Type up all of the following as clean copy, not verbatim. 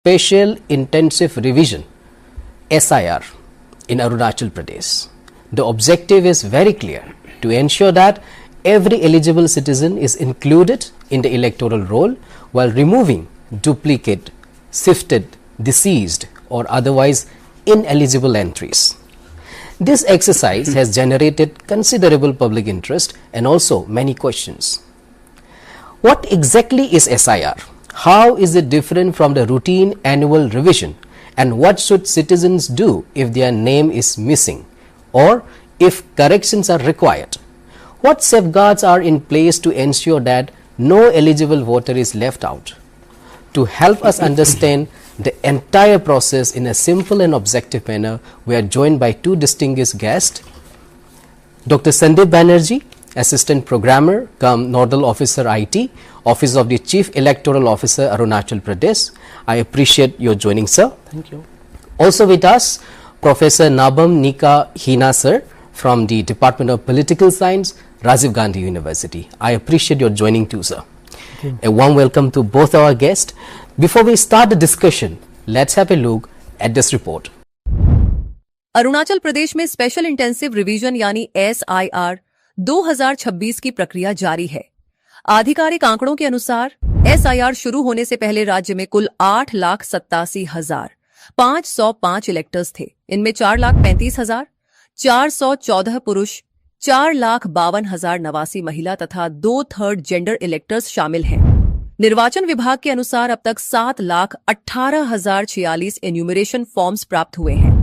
Special Intensive Revision SIR in Arunachal Pradesh. The objective is very clear: to ensure that every eligible citizen is included in the electoral roll while removing duplicate, shifted, deceased or otherwise ineligible entries. This exercise has generated considerable public interest and also many questions. What exactly is SIR? How is it different from the routine annual revision? And what should citizens do if their name is missing or if corrections are required? What safeguards are in place to ensure that no eligible voter is left out? To help us understand the entire process in a simple and objective manner, we are joined by two distinguished guests, Dr. Sandeep Banerjee, Assistant Programmer cum Nodal Officer IT, Office of the Chief Electoral Officer, Arunachal Pradesh. I appreciate your joining, sir. Thank you. Also with us, Professor Nabam Nika Hina, sir, from the Department of Political Science, Rajiv Gandhi University. I appreciate your joining too, sir. A warm welcome to both our guests. Before we start the discussion, let's have a look at this report. Arunachal Pradesh में special intensive revision यानी SIR 2026 की प्रक्रिया जारी है। आधिकारिक आंकड़ों के अनुसार SIR शुरू होने से पहले राज्य में कुल 8,87,505 इलेक्टर्स थे। इनमें 4,35,414 पुरुष, 4,52,089 महिला तथा 2/3 जेंडर इलेक्टर्स शामिल हैं। निर्वाचन विभाग के अनुसार अब तक 7,18,046 एन्यूमरेशन फॉर्म्स प्राप्त हुए हैं।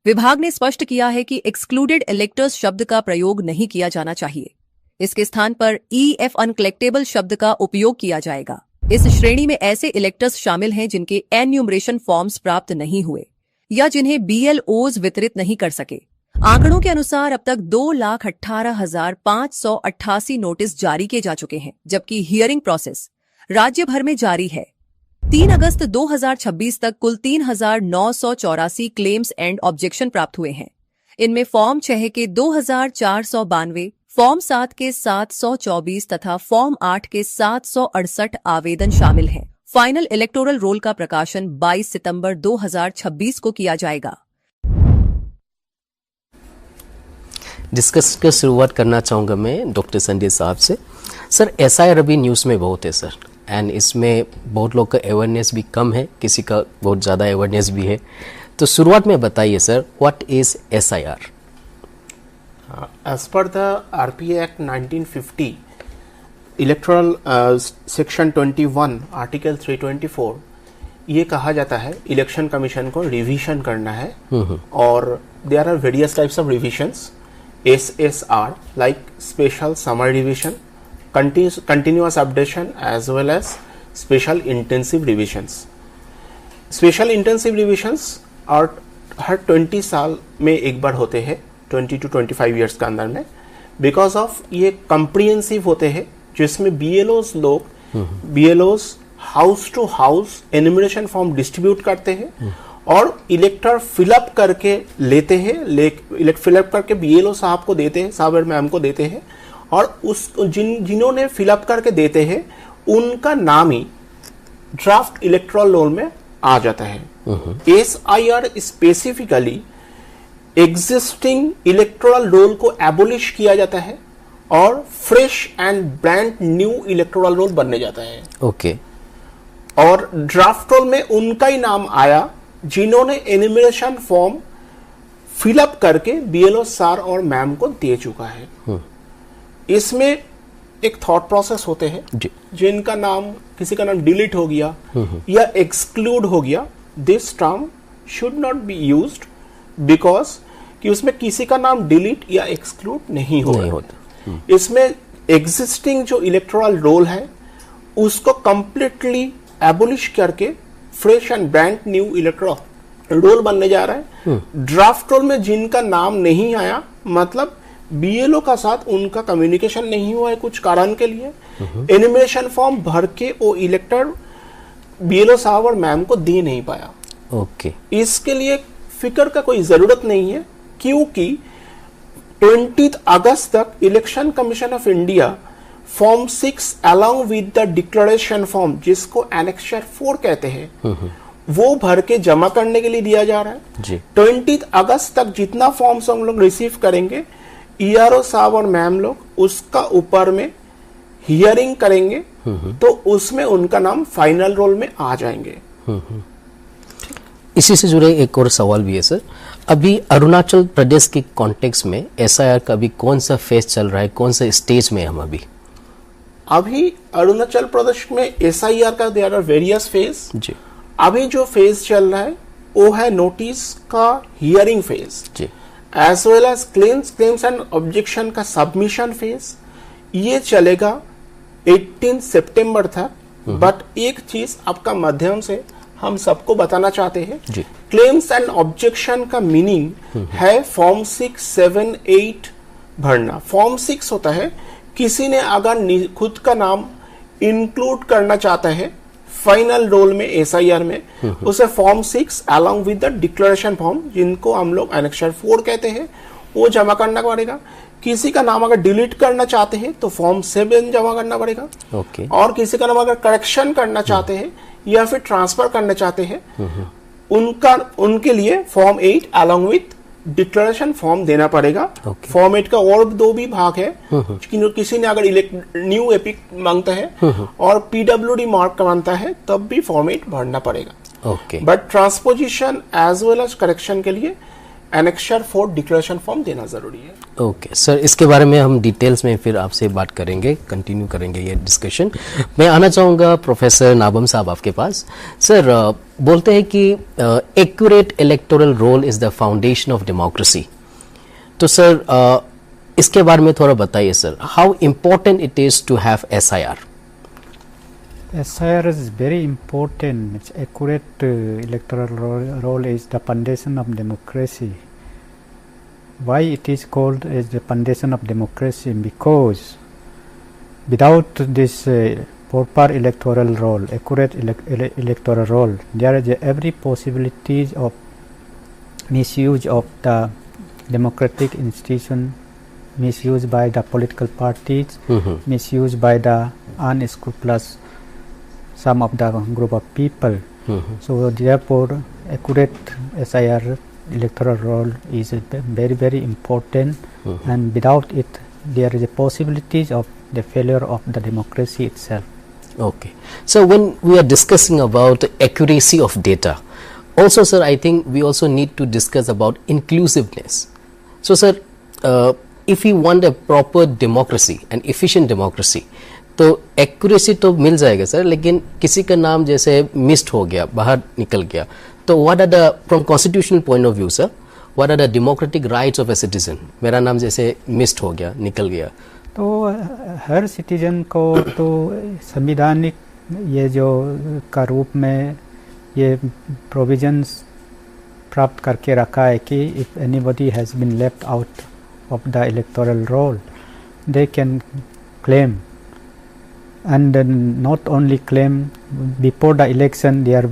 विभाग ने स्पष्ट किया है कि एक्सक्लूडेड इलेक्टर्स शब्द का प्रयोग नहीं किया जाना चाहिए। इसके स्थान पर EF अनकलेक्टेबल शब्द का उपयोग किया जाएगा। इस श्रेणी में ऐसे इलेक्टर्स शामिल हैं जिनके एन्यूमरेशन फॉर्म्स प्राप्त नहीं हुए या जिन्हें BLOs वितरित नहीं कर सके। आंकड़ों के अनुसार अब तक 2,18,588 नोटिस जारी किए जा चुके हैं, जबकि हियरिंग प्रोसेस राज्य भर में जारी है। 3 अगस्त 2026 तक कुल 3,984 क्लेम्स एंड ऑब्जेक्शन प्राप्त हुए हैं। इनमें फॉर्म 6 के 2,492, फॉर्म 7 के 724 तथा फॉर्म 8 के 768 आवेदन शामिल हैं। फाइनल इलेक्टोरल रोल का प्रकाशन 22 सितंबर 2026 को किया जाएगा। डिस्कस का शुरुआत करना चाहूँगा मैं डॉक्टर संदीप साहब से। सर, SIR अभी न्यूज़ में बहुत है सर, एंड इसमें बहुत लोग का अवेयरनेस भी कम है, किसी का बहुत ज़्यादा अवेयरनेस भी है। तो शुरुआत में बताइए sir, what is SIR? As per the RPA Act 1950, electoral section 21 article 324, ये कहा जाता है इलेक्शन कमीशन को रिवीजन करना है। और there are various types of revisions. SSR like special summer revision, continuous updation as well as special intensive revisions. Special intensive revisions और हर 20 साल में एक बार होते हैं, 20 to 25 years के अंदर में, बिकॉज ऑफ ये कम्प्रिहेंसिव होते हैं जिसमें BLOs house to house enumeration form distribute करते हैं और इलेक्टर फिलअप करके लेते हैं, फिलअप करके BLO साहब को देते हैं, साहब और मैम को देते हैं, और उस जिन्होंने फिलअप करके देते हैं उनका नाम ही ड्राफ्ट इलेक्टोरल रोल में आ जाता है। SIR specifically existing electoral roll को एबोलिश किया जाता है और fresh and brand new electoral roll बनने जाता है। ओके। और ड्राफ्ट रोल में उनका ही नाम आया जिन्होंने एनिमिनेशन फॉर्म फिलअप करके BLO सर और मैम को दे चुका है। इसमें एक थॉट प्रोसेस होते हैं, जिनका नाम, किसी का नाम डिलीट हो गया या एक्सक्लूड हो गया, this term should not be used because कि उसमें किसी का नाम डिलीट या एक्सक्लूड नहीं होता। इसमें एग्जिस्टिंग जो इलेक्टोरल रोल है उसको कंप्लीटली एबोलिश करके fresh and brand new electoral roll बनने जा रहा है। ड्राफ्ट रोल में जिनका नाम नहीं आया, मतलब BLO का साथ उनका कम्युनिकेशन नहीं हुआ है कुछ कारण के लिए, एनिमिनेशन फॉर्म भर के वो इलेक्टर BLO साहब और मैम को दे नहीं पाया। ओके। इसके लिए फिक्र का कोई जरूरत नहीं है, क्योंकि 20 अगस्त तक election commission of India form 6 along with the declaration form, जिसको एनेक्सर 4 कहते हैं, वो भर के जमा करने के लिए दिया जा रहा है जी 20 अगस्त तक जितना फॉर्म्स हम लोग रिसीव करेंगे, ईआरओ साहब और मैम लोग उसका ऊपर में हियरिंग करेंगे, तो उसमें उनका नाम फाइनल रोल में आ जाएंगे। इसी से जुड़े एक और सवाल भी है सर, अभी अरुणाचल प्रदेश के कॉन्टेक्स्ट में एसआईआर का अभी कौन सा फेज चल रहा है, कौन सा स्टेज में हम अभी अरुणाचल प्रदेश में एसआईआर का देयर आर वेरियस फेज जी अभी जो फेज चल रहा है वो है नोटिस का हियरिंग फेज जी as well as claims and objection का सबमिशन फेज। ये चलेगा 18 सितंबर तक। बट एक चीज आपका माध्यम से हम सबको बताना चाहते हैं, जी क्लेम्स एंड ऑब्जेक्शन का मीनिंग है फॉर्म 6, 7, 8 भरना। फॉर्म 6 होता है किसी ने अगर खुद का नाम इंक्लूड करना चाहता है फाइनल रोल में एसआईआर में, उसे form 6 along with the declaration form, जिनको हम लोग एनेक्सर 4 कहते हैं, वो जमा करना पड़ेगा। किसी का नाम अगर डिलीट करना चाहते हैं तो फॉर्म 7 जमा करना पड़ेगा। ओके और किसी का नाम अगर करेक्शन करना चाहते हैं या फिर ट्रांसफर करना चाहते हैं, उनके लिए form 8 along with declaration form देना पड़ेगा। Okay. फॉर्म 8 का और 2 भी भाग है। किसी ने अगर न्यू एपिक मांगता है और पीडब्ल्यूडी मार्क मांगता है तब भी फॉर्म 8 भरना पड़ेगा। Okay but transposition as well as correction के लिए एनेक्सर 4 डिक्लेरेशन फॉर्म देना जरूरी है। ओके सर, इसके बारे में हम डिटेल्स में फिर आपसे बात करेंगे, कंटिन्यू करेंगे ये डिस्कशन। मैं आना चाहूँगा प्रोफेसर नाबम साहब आपके पास। सर बोलते हैं कि accurate electoral roll is the foundation of democracy. तो सर इसके बारे में थोड़ा बताइए sir, how important it is to have SIR. SIR is very important. Its accurate electoral role is the foundation of democracy. Why it is called as the foundation of democracy? Because without this proper electoral role, accurate electoral role, there is every possibility of misuse of the democratic institution, misuse by the political parties, misuse by the unscrupulous some of the group of people. So therefore accurate SIR electoral role is very very important, and without it there is a possibilities of the failure of the democracy itself. Okay, so when we are discussing about accuracy of data, also sir, I think we also need to discuss about inclusiveness. So sir, if we want a proper democracy, an efficient democracy, तो accuracy तो मिल जाएगा sir, लेकिन किसी का नाम जैसे missed हो गया, बाहर निकल गया, तो what are the, from constitutional point of view sir, what are the democratic rights of a citizen. मेरा नाम जैसे मिस्ड हो गया, निकल गया, तो हर सिटीजन को तो संविधानिक ये जो का रूप में ये प्रोविजंस प्राप्त करके रखा है कि if anybody has been left out of the electoral roll they can claim, and not only claim, before the election there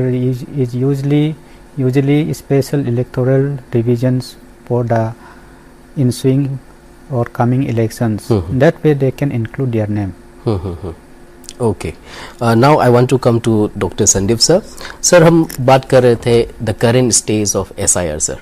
is usually special electoral revisions for the ensuing or coming elections. That way they can include their name. Okay, now I want to come to Dr. Sandeep sir. Sir हम बात कर रहे थे the current stage of SIR sir,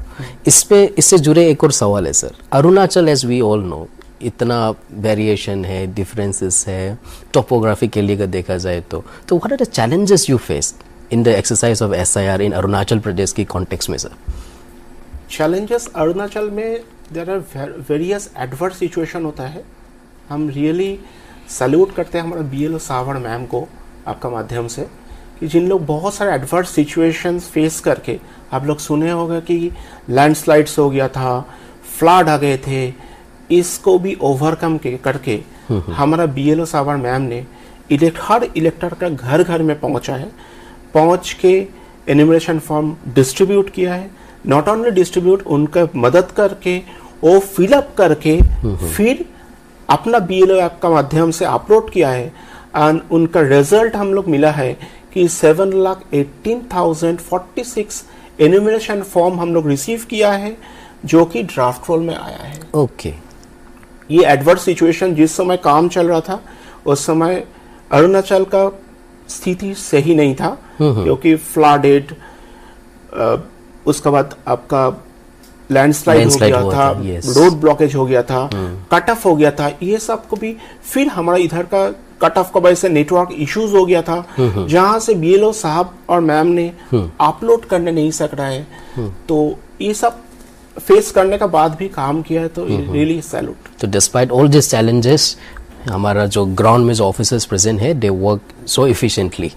इससे जुड़े एक और सवाल है sir. Arunachal as we all know इतना वेरिएशन है, डिफरेंसेस है, टोपोग्राफी के लिए अगर देखा जाए तो what are the challenges you face in the exercise of SIR in Arunachal Pradesh की कॉन्टेक्स्ट में सर? चैलेंजेस अरुणाचल में there are various adverse situation होता है। हम रियली सैल्यूट करते हैं हमारे बीएलओ सावड़ मैम को आपका माध्यम से, कि जिन लोग बहुत सारे एडवर्स सिचुएशंस फेस करके, आप लोग सुने होंगे कि लैंडस्लाइड्स हो गया था, फ्लड आ गए थे, इसको भी ओवरकम करके हमारा बीएलओ सावड़ मैम ने हर इलेक्टर का घर घर में पहुंचा है, पहुंच के एनिमरेशन फॉर्म डिस्ट्रीब्यूट किया है। नॉट ओनली डिस्ट्रीब्यूट, उनका मदद करके वो फिलअप करके फिर अपना बीएलओ ऐप का माध्यम से अपलोड किया है। एंड उनका रिजल्ट हम लोग मिला है कि 7,18,046 एनिमरेशन फॉर्म हम लोग रिसीव किया है, जो कि ड्राफ्ट रोल में आया है। ओके, ये एडवर्स सिचुएशन जिस समय काम चल रहा था, उस समय अरुणाचल का स्थिति सही नहीं था, क्योंकि फ्लडेड, उसके बाद आपका लैंडस्लाइड हो गया था, रोड ब्लॉकेज हो गया था, कट ऑफ हो गया था, ये सब को भी फिर हमारा इधर का कट ऑफ का वजह से नेटवर्क इश्यूज हो गया था, जहां से बीएलओ साहब और मैम ने अपलोड करने नहीं सक रहा है, तो ये सब फेस करने का बाद भी काम किया है, तो रियली सैल्यूट। तो डिस्पाइट ऑल दिस चैलेंजेस हमारा जो ग्राउंड में जो ऑफिसर्स प्रेजेंट है, they work so efficiently.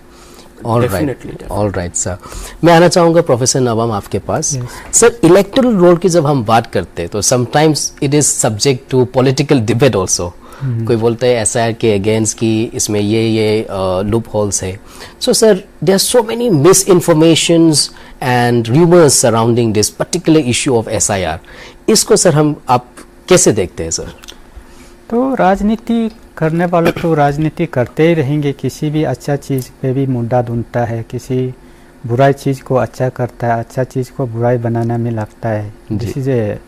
All right sir, मैं आना चाहूंगा प्रोफेसर नवाम आपके पास। सर, इलेक्टोरल रोल की जब हम बात करते हैं तो sometimes it is subject to political debate also. कोई बोलते हैं एसआईआर के अगेंस्ट की इसमें ये लूप होल्स है। So sir, there are so many misinformations and rumours surrounding this particular issue of SIR. इसको सर आप कैसे देखते हैं सर? तो राजनीति करने वाले तो राजनीति करते ही रहेंगे, किसी भी अच्छा चीज़ पे भी मुद्दा ढूंढता है, किसी बुराई चीज़ को अच्छा करता है, अच्छा चीज़ को बुराई बनाने में लगता है। This is a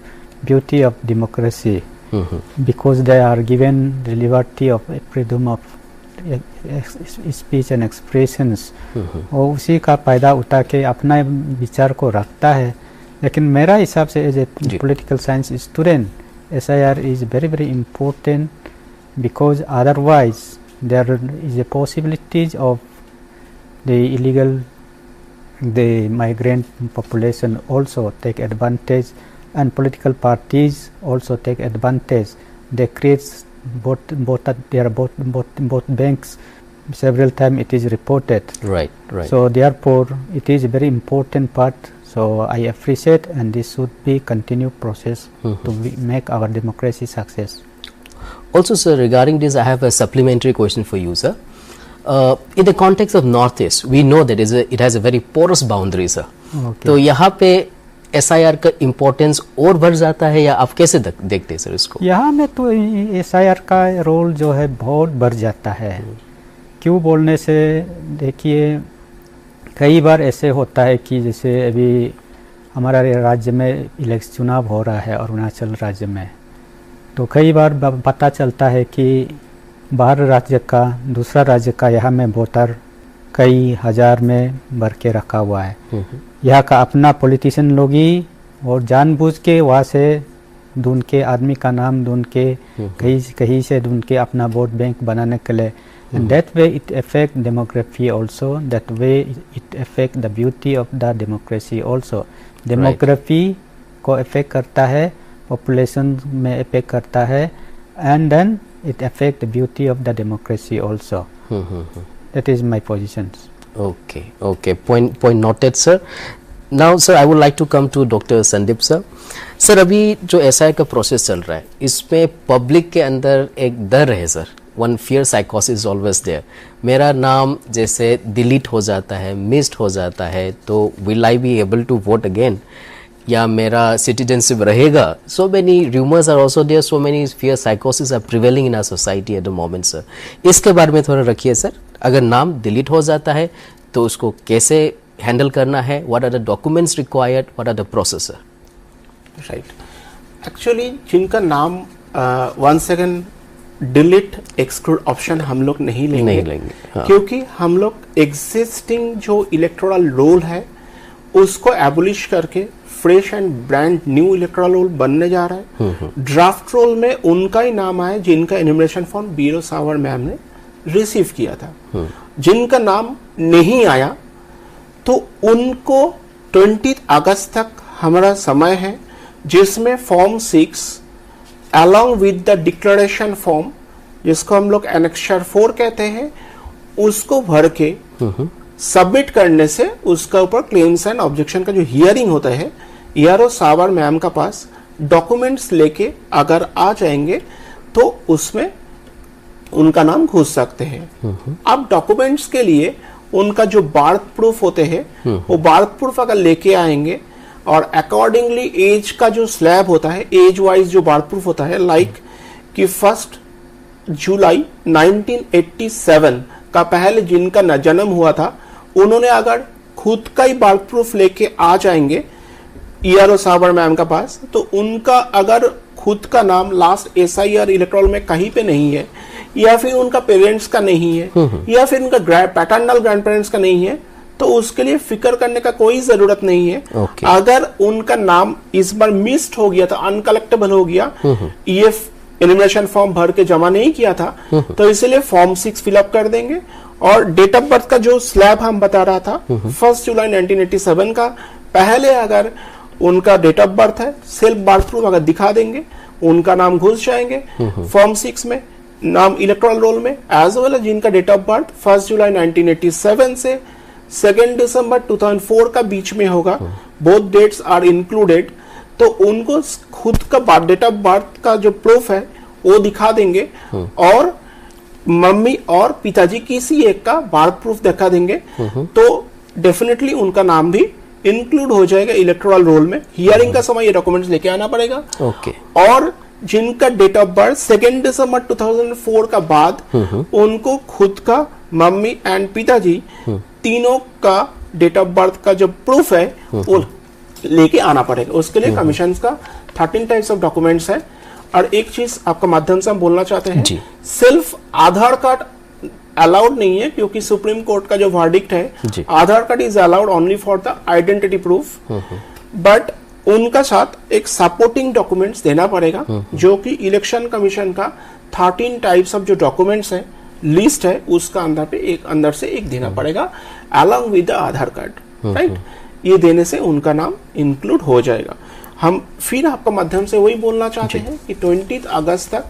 beauty of democracy, because they are given the liberty of freedom of speech and expressions, और उसी का फायदा उठा के अपना विचार को रखता है। लेकिन मेरा हिसाब से as a political science student, SIR is very important, because otherwise there is a possibilities of the illegal, the migrant population also take advantage, and political parties also take advantage. They create both banks. Several times it is reported. Right. So therefore it is a very important part. So I appreciate, and this should be continued process to make our democracy success. Also, sir, regarding this, I have a supplementary question for you, sir. In the context of Northeast, we know that it has a very porous boundary, sir. Okay. तो यहाँ पे SIR का importance और बढ़ जाता है, या आप कैसे देखते हैं सर इसको? यहाँ में तो SIR का रोल जो है बहुत बढ़ जाता है। क्यों बोलने से, देखिए कई बार ऐसे होता है कि जैसे अभी हमारा राज्य में इलेक्शन चुनाव हो रहा है अरुणाचल राज्य में, तो कई बार पता चलता है कि बाहर राज्य का, दूसरा राज्य का यहाँ में वोटर कई हजार में भर के रखा हुआ है। यहाँ का अपना पॉलिटिशियन लोग ही और जानबूझ के वहाँ से ढूंढ के, आदमी का नाम ढूंढ के, कहीं से ढूंढ के अपना वोट बैंक बनाने के लिए, and that way it affect demography also, that way it affect the beauty of the democracy also. Demography को affect करता है, population में affect करता है, and then it affect the beauty of the democracy also. That is my positions. Okay. Point noted, sir. Now, sir, I would like to come to Dr. Sandeep sir. Sir, अभी जो SIR का process चल रहा है, इसमें public के अंदर एक डर है सर, वन फियर साइकोसिस ऑलवेज देयर। मेरा नाम जैसे डिलीट हो जाता है, मिस्ड हो जाता है, तो will I be able to vote again, या मेरा सिटीजनशिप रहेगा? So many rumours are also there, so many fear साइकोसिस are prevailing in our society at the moment sir. इसके बारे में थोड़ा रखिए सर। अगर नाम डिलीट हो जाता है तो उसको कैसे हैंडल करना है, what are the documents required, what are the process? Right, actually जिनका नाम one second delete exclude option हम लोग नहीं लेंगे। हाँ। क्योंकि हम लोग एग्जिस्टिंग जो इलेक्टोरल रोल है उसको एबोलिश करके fresh and brand new electoral roll बनने जा रहा है। ड्राफ्ट रोल में उनका ही नाम आया जिनका एनिमेशन फॉर्म बीरो सावर मैम ने रिसीव किया था। जिनका नाम नहीं आया तो उनको 20 अगस्त तक हमारा समय है, जिसमें form 6 along with the declaration form, जिसको हम लोग एनेक्सर 4 कहते हैं, उसको भर के सबमिट करने से उसका ऊपर क्लेम्स एंड ऑब्जेक्शन का जो हियरिंग होता है, ERO सावर मैम का पास डॉक्यूमेंट्स लेके अगर आ जाएंगे तो उसमें उनका नाम घुस सकते हैं। अब डॉक्यूमेंट्स के लिए उनका जो बर्थ प्रूफ होते हैं वो बर्थ प्रूफ अगर लेके आएंगे और अकॉर्डिंगली एज का जो स्लैब होता है, एज वाइज जो बर्थ प्रूफ होता है, लाइक कि 1 जुलाई 1987 का पहले जिनका जन्म हुआ था, उन्होंने अगर खुद का ही बर्थ प्रूफ लेके आ जाएंगे ERO सावर मैम का पास, तो उनका अगर खुद का नाम लास्ट SIR इलेक्टोरल में कहीं पे नहीं है, या फिर उनका पेरेंट्स का नहीं है, या फिर उनका पैटर्नल ग्रैंड पेरेंट्स का नहीं है, तो उसके लिए फिक्र करने का कोई जरूरत नहीं है। अगर उनका नाम इस बार मिस्ड हो गया था, अनकलेक्टेबल हो गया, ये एलिमिनेशन फॉर्म भर के जमा नहीं किया था, तो इसलिए फॉर्म 6 फिलअप कर देंगे। और डेट ऑफ बर्थ का जो स्लैब हम बता रहा था 1 जुलाई 1987 का, पहले अगर उनका डेट ऑफ बर्थ है, सेल्फ बर्थ प्रूफ अगर दिखा देंगे, उनका नाम घुस जाएंगे फॉर्म 6 में, नाम इलेक्टोरल रोल में, एज वेल एज जिनका डेट ऑफ बर्थ 1 जुलाई 1987 से 2 दिसंबर 2004 का बीच में होगा, बोथ डेट्स आर इंक्लूडेड, तो उनको खुद का डेट ऑफ बर्थ का जो प्रूफ है वो दिखा देंगे, और मम्मी और पिताजी किसी एक का बर्थ प्रूफ दिखा देंगे, तो डेफिनेटली उनका नाम भी इंक्लूड हो जाएगा इलेक्टोरल रोल में। हियरिंग का समय ये डॉक्यूमेंट्स लेके आना पड़ेगा। और जिनका डेट ऑफ बर्थ 2 दिसंबर 2004 का बाद, उनको खुद का, मम्मी एंड पिताजी तीनों का डेट ऑफ बर्थ का जो प्रूफ है वो लेके आना पड़ेगा। उसके लिए कमीशन का 13 टाइप्स ऑफ डॉक्यूमेंट्स है। और एक चीज आपका माध्यम से हम बोलना चाहते हैं, सिर्फ आधार कार्ड अलाउड नहीं है, क्योंकि सुप्रीम कोर्ट का जो वर्डिक्ट है, Aadhaar card is allowed only for the identity proof, but उनका साथ एक सपोर्टिंग डॉक्यूमेंट्स देना पड़ेगा, जो कि इलेक्शन कमीशन का 13 टाइप्स ऑफ जो डॉक्यूमेंट्स है, लिस्ट है, उसका अंदर से एक देना पड़ेगा along with the Aadhaar card, right. ये देने से उनका नाम इंक्लूड हो जाएगा। हम फिर आपका माध्यम से वही बोलना चाहते हैं कि 20 अगस्त तक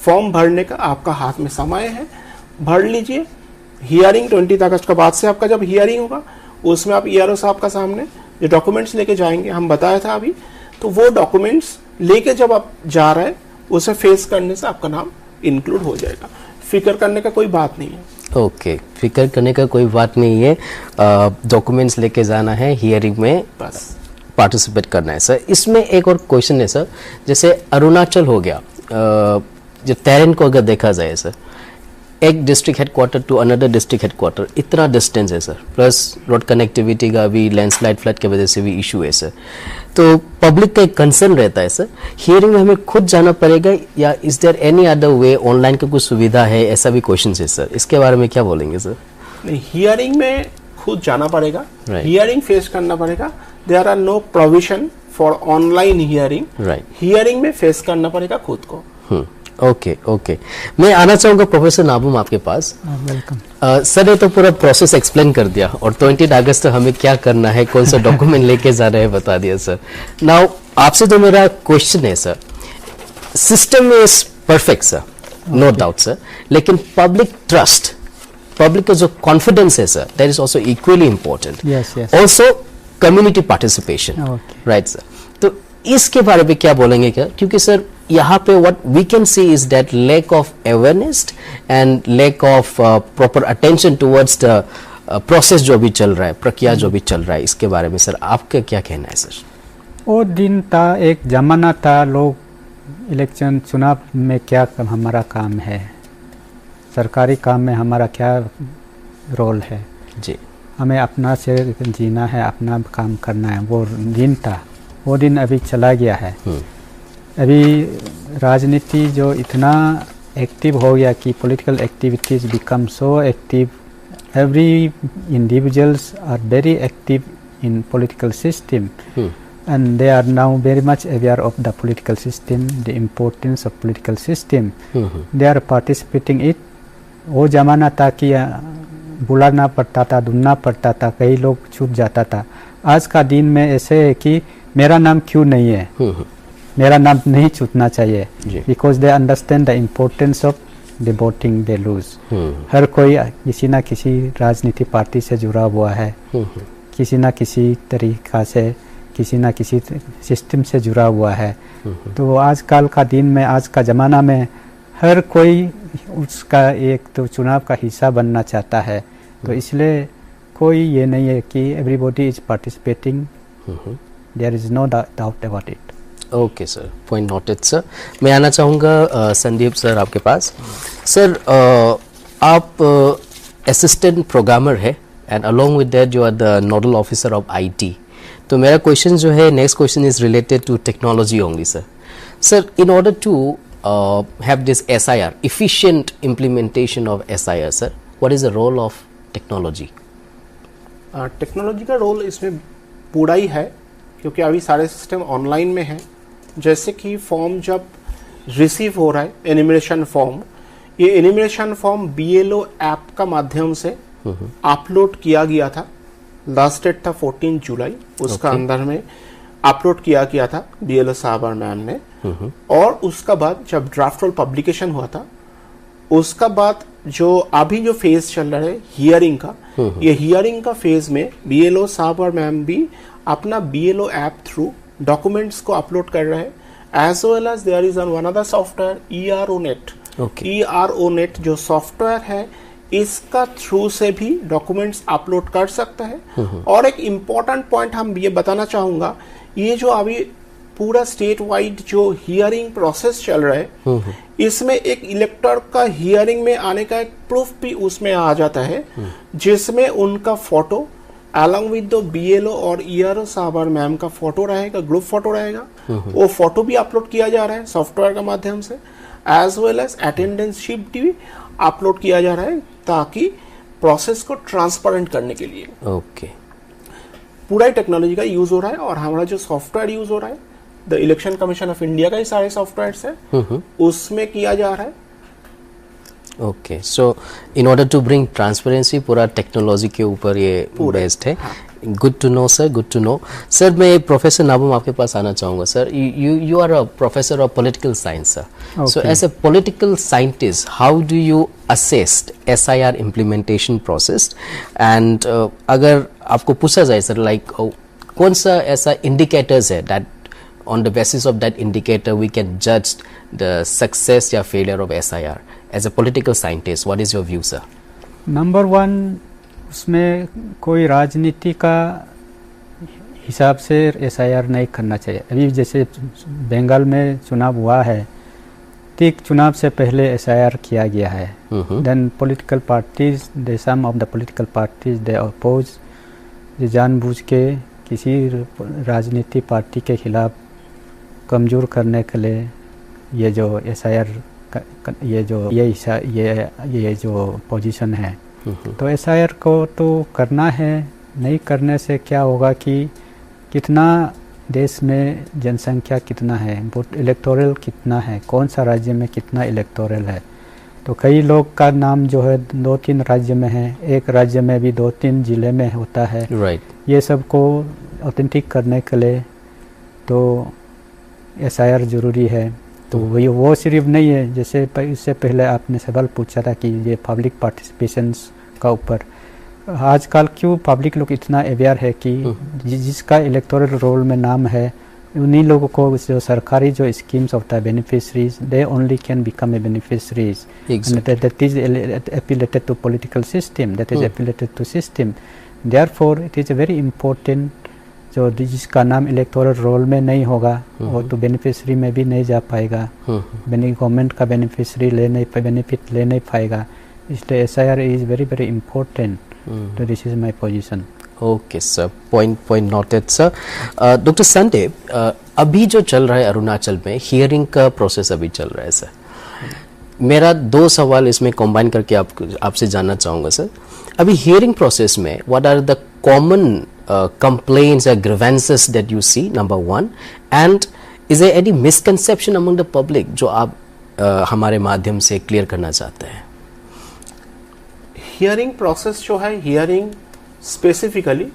फॉर्म भरने का आपका हाथ में समय है, भर लीजिए। हियरिंग 20 अगस्त के बाद से आपका जब हियरिंग होगा, उसमें आप ईआरओ साहब का सामने जो डॉक्यूमेंट्स लेके जाएंगे, हम बताया था अभी, तो वो डॉक्यूमेंट्स लेके जब आप जा रहे हैं, उसे फेस करने से आपका नाम इंक्लूड हो जाएगा। फिक्र करने का कोई बात नहीं है। ओके, फिक्र करने का कोई बात नहीं है, डॉक्यूमेंट्स लेके जाना है, हियरिंग में बस पार्टिसिपेट करना है। सर, इसमें एक और क्वेश्चन है सर, जैसे अरुणाचल हो गया, जो तैरन को अगर देखा जाए सर, एक district headquarter to another district headquarter इतना डिस्टेंस है सर, प्लस रोड कनेक्टिविटी का भी, लैंडस्लाइड फ्लड की वजह से भी इशू है सर, तो पब्लिक का एक कंसर्न रहता है सर, हियरिंग में हमें खुद जाना पड़ेगा या is there any other way, online का कुछ सुविधा है, ऐसा भी क्वेश्चन है सर, इसके बारे में क्या बोलेंगे सर? नहीं, हियरिंग में खुद जाना पड़ेगा, हियरिंग फेस करना पड़ेगा। There are no provision for online hearing, hearing में फेस करना पड़ेगा खुद को। ओके ओके, मैं आना चाहूंगा प्रोफेसर नाबूम आपके पास। वेलकम। सर ने तो पूरा प्रोसेस एक्सप्लेन कर दिया, और 20 अगस्त तो हमें क्या करना है, कौन सा डॉक्यूमेंट लेके जा रहे हैं बता दिया सर। नाउ आपसे तो मेरा क्वेश्चन है sir, system is perfect sir, no doubt sir, लेकिन पब्लिक ट्रस्ट, पब्लिक का जो कॉन्फिडेंस है sir, that is also equally important, also community participation, right sir. तो इसके बारे में क्या बोलेंगे क्या, क्योंकि सर यहाँ पे what we can see is that lack of awareness and lack of proper attention towards the process जो भी चल रहा है, प्रक्रिया जो भी चल रहा है, इसके बारे में सर आपका क्या कहना है सर? वो दिन था, एक जमाना था, लोग इलेक्शन चुनाव में क्या हमारा काम है, सरकारी काम में हमारा क्या रोल है जी, हमें अपना से जीना है, अपना काम करना है, वो दिन था। वो दिन अभी चला गया है। अभी राजनीति जो इतना एक्टिव हो गया कि political activities become so active, every individuals are very active in political system and they are now very much aware of the political system, the importance of political system. They are participating it. वो जमाना था कि बुलाना पड़ता था, ढूंढना पड़ता था, कई लोग छूट जाता था। आज का दिन में ऐसे है कि मेरा नाम क्यों नहीं है, मेरा नाम नहीं छूटना चाहिए, because they understand the importance of the voting they lose. हर कोई किसी ना किसी राजनीति पार्टी से जुड़ा हुआ है, किसी ना किसी तरीका से, किसी ना किसी सिस्टम से जुड़ा हुआ है। तो आजकल का दिन में, आज का ज़माना में हर कोई उसका एक तो चुनाव का हिस्सा बनना चाहता है। तो इसलिए कोई ये नहीं है कि everybody is participating, there is no doubt about it. Okay sir, point noted sir. मैं आना चाहूँगा संदीप सर आपके पास। सर आप असिस्टेंट प्रोग्रामर है and along with that you are the nodal officer of IT. तो मेरा क्वेश्चन जो है, next question is related to technology only sir. Sir, in order to have this SIR, efficient implementation of SIR, sir? What is the role of technology? Technology का role इसमें पूरा ही है, क्योंकि अभी सारे सिस्टम ऑनलाइन में है। जैसे कि फॉर्म जब रिसीव हो रहा है, एनिमेशन फॉर्म, ये एनिमेशन फॉर्म BLO ऐप का माध्यम से अपलोड किया गया था। लास्ट डेट था 14 जुलाई, उसका अंदर में अपलोड किया गया था BLO साहब और मैम ने। और उसका बाद जब ड्राफ्ट रोल पब्लिकेशन हुआ था, उसका बाद जो अभी जो फेज चल रहा है हियरिंग का, ये हियरिंग का फेज में BLO साहब और मैम भी अपना BLO ऐप थ्रू डॉक्यूमेंट्स को अपलोड कर रहे हैं, as well as there is one other software ERONet। ERONet जो सॉफ्टवेयर है, इसका थ्रू से भी डॉक्यूमेंट्स अपलोड कर सकता है। और एक इम्पॉर्टेंट पॉइंट हम ये बताना चाहूंगा, ये जो अभी पूरा स्टेट वाइड जो हियरिंग प्रोसेस चल रहा है, इसमें एक इलेक्टर का हियरिंग में आने का एक प्रूफ भी उसमें आ जाता है, जिसमें उनका photo along with the BLO और ERO साहब और मैम का फोटो रहेगा, ग्रुप फोटो रहेगा। वो फोटो भी अपलोड किया जा रहा है सॉफ्टवेयर के माध्यम से, as well as attendance sheet भी अपलोड किया जा रहा है, ताकि प्रोसेस को ट्रांसपेरेंट करने के लिए पूरा ही टेक्नोलॉजी का यूज हो रहा है। और हमारा जो सॉफ्टवेयर यूज हो रहा है, the election commission of India का ही सारे सॉफ्टवेयर है, उसमें किया जा रहा है। Okay, so in order to bring transparency पूरा टेक्नोलॉजी के ऊपर ये बेस्ड है। Good to know sir, good to know sir. मैं प्रोफेसर नाबम आपके पास आना चाहूँगा sir. You are a professor of political science sir. So as a political scientist, how do you assess SIR implementation process? And अगर आपको पूछा जाए sir, like कौन सा ऐसा इंडिकेटर्स है that on the basis of that indicator we can judge the success या failure of SIR? As a political scientist, what is your view, sir? Number 1, उसमें कोई राजनीति का हिसाब से SIR नहीं करना चाहिए। अभी जैसे बंगाल में चुनाव हुआ है, ठीक चुनाव से पहले SIR किया गया है। Then political parties, some of the political parties they oppose, जानबूझ के किसी राजनीति पार्टी के खिलाफ कमज़ोर करने के लिए ये जो SIR ये जो पोजीशन है, तो SIR को तो करना है। नहीं करने से क्या होगा कि कितना देश में जनसंख्या कितना है, वोट इलेक्टोरल कितना है, कौन सा राज्य में कितना इलेक्टोरल है। तो कई लोग का नाम जो है 2-3 राज्य में है, एक राज्य में भी 2-3 जिले में होता है। ये सब को ऑथेंटिक करने के लिए तो SIR ज़रूरी है। तो वो सिर्फ नहीं है, जैसे इससे पहले आपने सवाल पूछा था कि ये पब्लिक पार्टिसिपेशंस का ऊपर, आजकल क्यों पब्लिक लोग इतना अवेयर है कि जिसका इलेक्टोरल रोल में नाम है, उन्हीं लोगों को जो सरकारी जो schemes of the beneficiaries, they only can become a beneficiaries, that is affiliated to political system, that is affiliated to system. Therefore it is a very important, जो जिसका नाम इलेक्टोरल रोल में नहीं होगा वो तो बेनिफिशरी में भी नहीं जा पाएगा, गवर्नमेंट का बेनिफिशरी बेनिफिट ले नहीं पाएगा। इसलिए SIR is very very important. तो this is my position. Okay sir, point noted sir. Doctor Sunday, अभी जो चल रहा है अरुणाचल में हियरिंग का प्रोसेस अभी चल रहा है सर। मेरा 2 सवाल इसमें कंबाइन करके आपसे जानना चाहूँगा सर। अभी हियरिंग प्रोसेस में what are the common complaints or grievances that you see, number 1, and is there any misconception among the public जो आप हमारे माध्यम से क्लियर करना चाहते हैं? हियरिंग प्रोसेस जो है, हियरिंग स्पेसिफिकली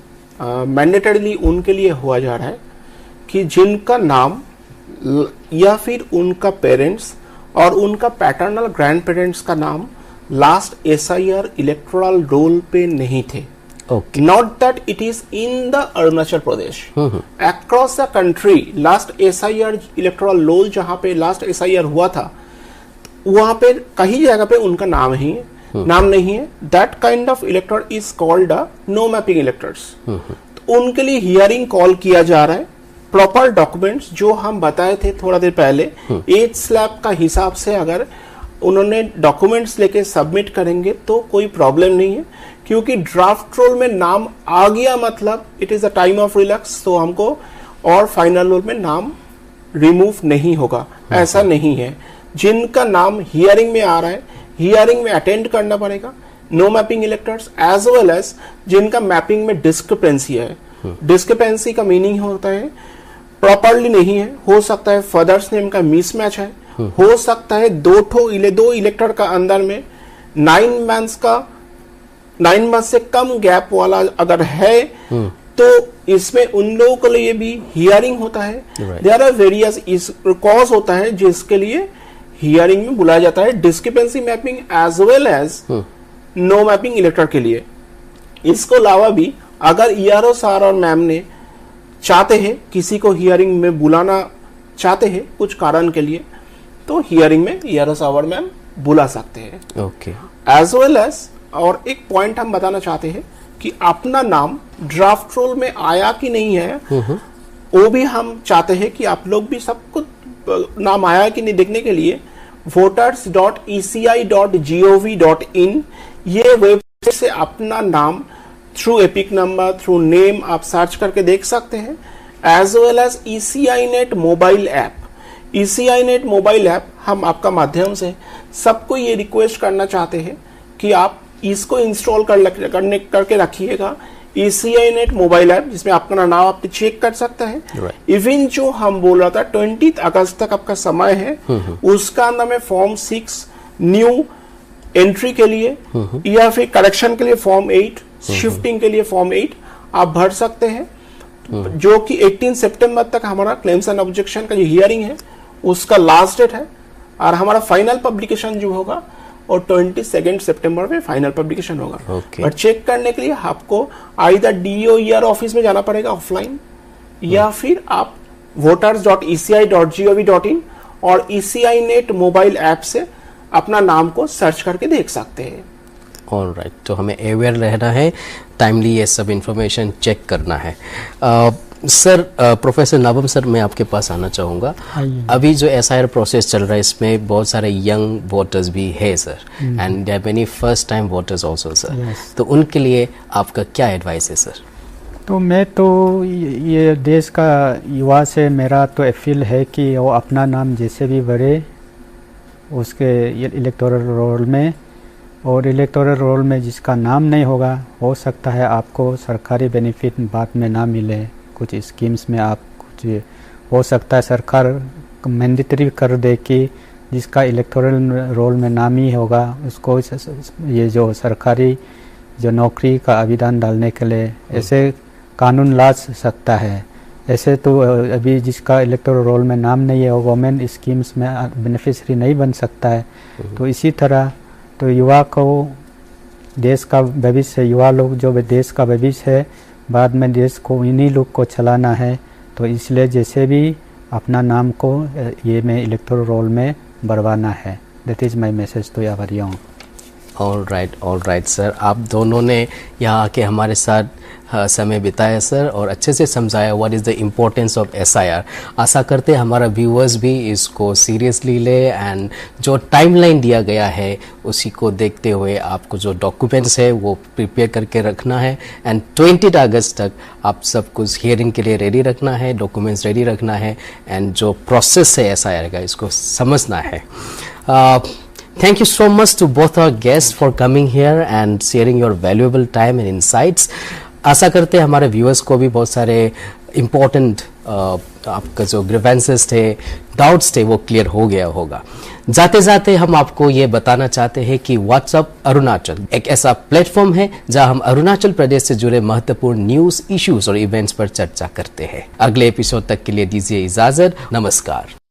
मैंडेटरीली उनके लिए हुआ जा रहा है कि जिनका नाम या फिर उनका पेरेंट्स और उनका पैटर्नल ग्रैंड पेरेंट्स का नाम लास्ट SIR इलेक्टोरल रोल पे नहीं थे। Not that it is in the Arunachal Pradesh. Across the country, last SIR electoral roll जहाँ पे last SIR हुआ था, वहाँ पे कहीं जगह पे उनका नाम नहीं है। That kind of elector is called a no mapping electors. तो उनके लिए हियरिंग कॉल किया जा रहा है। प्रॉपर डॉक्यूमेंट्स जो हम बताए थे थोड़ा देर पहले, एज स्लैब का हिसाब से अगर उन्होंने डॉक्यूमेंट्स लेके सबमिट करेंगे तो कोई प्रॉब्लम नहीं है, क्योंकि ड्राफ्ट रोल में नाम आ गया मतलब it is a time of relax, तो हमको और फाइनल रोल में नाम रिमूव नहीं होगा, ऐसा नहीं है। जिनका नाम हियरिंग में आ रहा है, हियरिंग में अटेंड करना पड़ेगा, no mapping electors, as well as जिनका मैपिंग में डिस्क्रिपेंसी है। डिस्क्रिपेंसी का मीनिंग होता है प्रॉपरली नहीं है, हो सकता है फादर्स नेम का मिसमैच है, हो सकता है दो इलेक्टर का अंदर में 9 मंथ से कम गैप वाला अगर है तो इसमें उन लोगों के लिए भी हियरिंग होता है। देयर आर वेरियस कॉज होता है जिसके लिए हियरिंग में बुलाया जाता है, discrepancy mapping as well as no mapping elector के लिए। इसको अलावा भी अगर ईआरओ सर और मैम ने चाहते हैं किसी को हियरिंग में बुलाना चाहते हैं कुछ कारण के लिए, तो हियरिंग में ईआरओ सर और मैम बुला सकते हैं। ओके, एज वेल एज और एक पॉइंट हम बताना चाहते हैं कि अपना नाम ड्राफ्ट रोल में आया कि नहीं है, वो भी हम चाहते हैं कि आप लोग भी सबको नाम आया कि नहीं देखने के लिए voters.eci.gov.in ये वेबसाइट से अपना नाम through EPIC number, through name आप सर्च करके देख सकते हैं। As well as ECI net mobile app, ECI net mobile app हम आपका माध्यम से सबको ये रिक्वेस्ट करना चाहते हैं कि आप इसको इंस्टॉल करके रखिएगा। ECI नेट मोबाइल ऐप जिसमें आपका नाम आप चेक कर सकता है। इवन जो हम बोल रहा था 20 अगस्त तक आपका समय है, उसका अंदर में फॉर्म 6 न्यू एंट्री के लिए या फिर करेक्शन के लिए फॉर्म 8, शिफ्टिंग के लिए फॉर्म 8 आप भर सकते हैं, जो कि 18 सितंबर तक हमारा क्लेम्स एंड ऑब्जेक्शन का जो हियरिंग है उसका लास्ट डेट है। और हमारा फाइनल पब्लिकेशन जो होगा और 22 सितंबर में फाइनल पब्लिकेशन होगा। बट चेक करने के लिए आपको आइदर DOER ऑफिस में जाना पड़ेगा ऑफलाइन, या फिर आप voters.eci.gov.in और ECI नेट मोबाइल ऐप से अपना नाम को सर्च करके देख सकते हैं। ऑलराइट, तो हमें अवेयर रहना है, टाइमली ये सब इंफॉर्मेशन चेक करना है। सर, प्रोफेसर नाबम सर, मैं आपके पास आना चाहूँगा। अभी जो SIR प्रोसेस चल रहा है इसमें बहुत सारे यंग वोटर्स भी है sir, and there many first time voters also sir, तो उनके लिए आपका क्या एडवाइस है सर? तो मैं तो ये देश का युवा से मेरा तो अपील है कि वो अपना नाम जैसे भी बढ़े उसके इलेक्टोरल रोल में, और इलेक्टोरल रोल में जिसका नाम नहीं होगा, हो सकता है आपको सरकारी बेनिफिट बाद में ना मिले, कुछ स्कीम्स में आप कुछ हो सकता है सरकार मैंडेटरी कर दे कि जिसका इलेक्टोरल रोल में नाम ही होगा उसको ये जो सरकारी जो नौकरी का आवेदन डालने के लिए ऐसे कानून ला सकता है। ऐसे तो अभी जिसका इलेक्टोरल रोल में नाम नहीं है वो गवर्नमेंट स्कीम्स में बेनिफिशरी नहीं बन सकता है। तो इसी तरह तो युवा को देश का भविष्य, युवा लोग जो देश का भविष्य है, बाद में देश को इन्हीं लोग को चलाना है, तो इसलिए जैसे भी अपना नाम को ये में इलेक्टोरल रोल में बढ़वाना है। That is my message to everyone. All right sir, आप दोनों ने यहाँ आके हमारे साथ समय बिताया सर, और अच्छे से समझाया what is the importance of SIR। आशा करते हैं हमारा व्यूअर्स भी इसको सीरियसली ले, एंड जो टाइमलाइन दिया गया है उसी को देखते हुए आपको जो डॉक्यूमेंट्स है वो प्रिपेयर करके रखना है, एंड 20 अगस्त तक आप सब कुछ हियरिंग के लिए रेडी रखना है, डॉक्यूमेंट्स रेडी रखना है, एंड जो प्रोसेस है SIR का इसको समझना है। Thank you so much to both our guests for coming here and sharing your valuable time and insights. आशा करते हैं हमारे व्यूअर्स को भी बहुत सारे इम्पोर्टेंट आपका जो ग्रीवेंसेस थे, डाउट्स थे, वो क्लियर हो गया होगा। जाते जाते हम आपको ये बताना चाहते हैं कि व्हाट्सएप अरुणाचल एक ऐसा प्लेटफॉर्म है जहां हम अरुणाचल प्रदेश से जुड़े महत्वपूर्ण न्यूज, इश्यूज और इवेंट्स पर चर्चा करते हैं। अगले एपिसोड तक के लिए दीजिए इजाजत। नमस्कार।